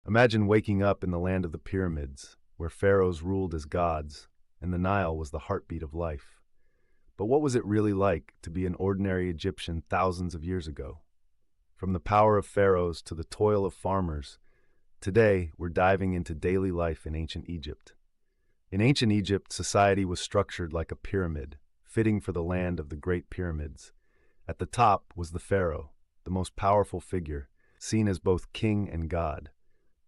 Imagine waking up in the land of the pyramids, where pharaohs ruled as gods, and the Nile was the heartbeat of life. But what was it really like to be an ordinary Egyptian thousands of years ago? From the power of pharaohs to the toil of farmers, today we're diving into daily life in ancient Egypt. In ancient Egypt, society was structured like a pyramid, fitting for the land of the Great Pyramids. At the top was the pharaoh, the most powerful figure, seen as both king and god.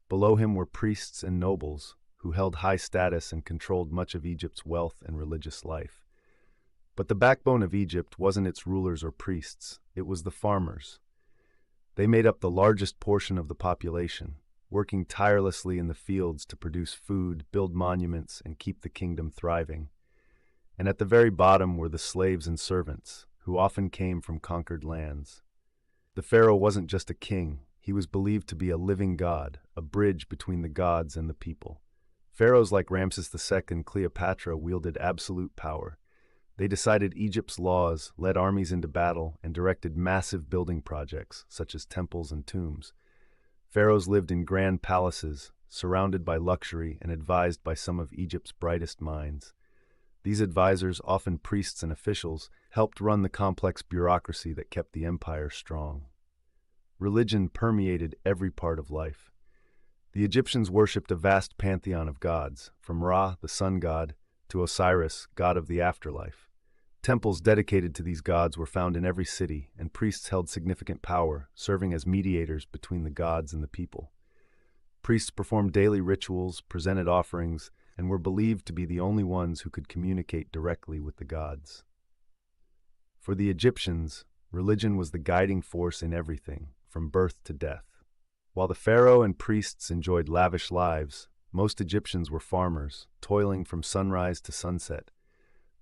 Below him were priests and nobles, who held high status and controlled much of Egypt's wealth and religious life. But the backbone of Egypt wasn't its rulers or priests, it was the farmers. They made up the largest portion of the population, working tirelessly in the fields to produce food, build monuments, and keep the kingdom thriving. And at the very bottom were the slaves and servants, who often came from conquered lands. The pharaoh wasn't just a king, he was believed to be a living god, a bridge between the gods and the people. Pharaohs like Ramses II and Cleopatra wielded absolute power. They decided Egypt's laws, led armies into battle, and directed massive building projects, such as temples and tombs. Pharaohs lived in grand palaces, surrounded by luxury and advised by some of Egypt's brightest minds. These advisors, often priests and officials, helped run the complex bureaucracy that kept the empire strong. Religion permeated every part of life. The Egyptians worshipped a vast pantheon of gods, from Ra, the sun god, to Osiris, god of the afterlife. Temples dedicated to these gods were found in every city, and priests held significant power, serving as mediators between the gods and the people. Priests performed daily rituals, presented offerings, and were believed to be the only ones who could communicate directly with the gods. For the Egyptians, religion was the guiding force in everything, from birth to death. While the pharaoh and priests enjoyed lavish lives, most Egyptians were farmers, toiling from sunrise to sunset.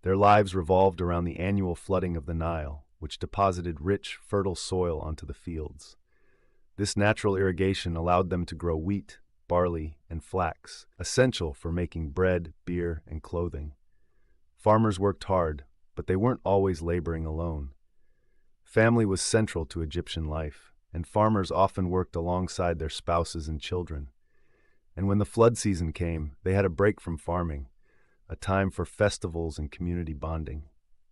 Their lives revolved around the annual flooding of the Nile, which deposited rich, fertile soil onto the fields. This natural irrigation allowed them to grow wheat, barley, and flax, essential for making bread, beer, and clothing. Farmers worked hard, but they weren't always laboring alone. Family was central to Egyptian life, and farmers often worked alongside their spouses and children. And when the flood season came, they had a break from farming, a time for festivals and community bonding.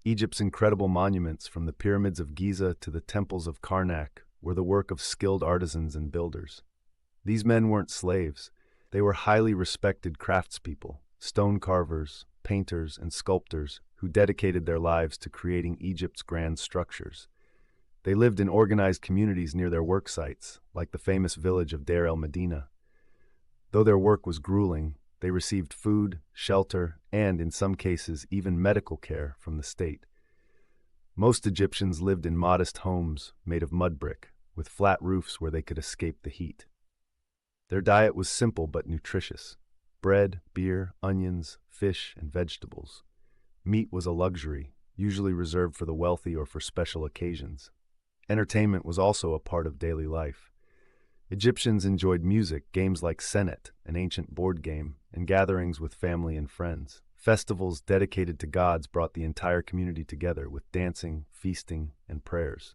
Egypt's incredible monuments, from the pyramids of Giza to the temples of Karnak, were the work of skilled artisans and builders. These men weren't slaves. They were highly respected craftspeople, stone carvers, painters, and sculptors who dedicated their lives to creating Egypt's grand structures. They lived in organized communities near their work sites, like the famous village of Deir el-Medina. Though their work was grueling, they received food, shelter, and, in some cases, even medical care from the state. Most Egyptians lived in modest homes made of mud brick, with flat roofs where they could escape the heat. Their diet was simple but nutritious: bread, beer, onions, fish, and vegetables. Meat was a luxury, usually reserved for the wealthy or for special occasions. Entertainment was also a part of daily life. Egyptians enjoyed music, games like Senet, an ancient board game, and gatherings with family and friends. Festivals dedicated to gods brought the entire community together with dancing, feasting, and prayers.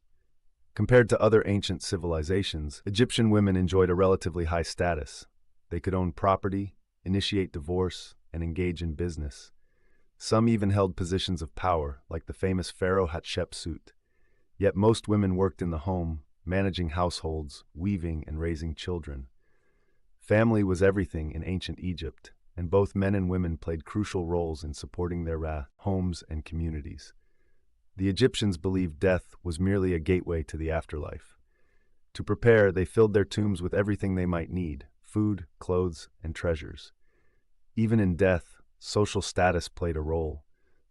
Compared to other ancient civilizations, Egyptian women enjoyed a relatively high status. They could own property, initiate divorce, and engage in business. Some even held positions of power, like the famous pharaoh Hatshepsut. Yet most women worked in the home, managing households, weaving, and raising children. Family was everything in ancient Egypt, and both men and women played crucial roles in supporting their homes and communities. The Egyptians believed death was merely a gateway to the afterlife. To prepare, they filled their tombs with everything they might need: food, clothes, and treasures. Even in death, social status played a role.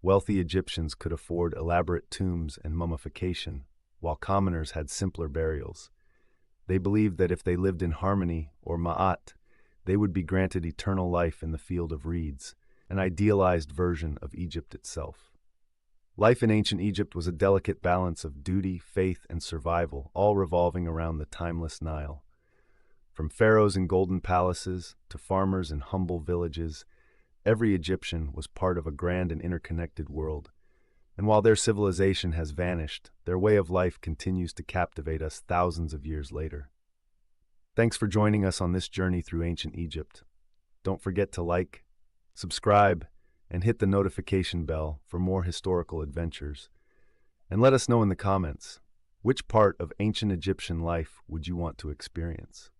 Wealthy Egyptians could afford elaborate tombs and mummification, while commoners had simpler burials. They believed that if they lived in harmony, or ma'at, they would be granted eternal life in the field of reeds, an idealized version of Egypt itself. Life in ancient Egypt was a delicate balance of duty, faith, and survival, all revolving around the timeless Nile. From pharaohs in golden palaces to farmers in humble villages, every Egyptian was part of a grand and interconnected world. And while their civilization has vanished, their way of life continues to captivate us thousands of years later. Thanks for joining us on this journey through ancient Egypt. Don't forget to like, subscribe, and hit the notification bell for more historical adventures. And let us know in the comments, which part of ancient Egyptian life would you want to experience?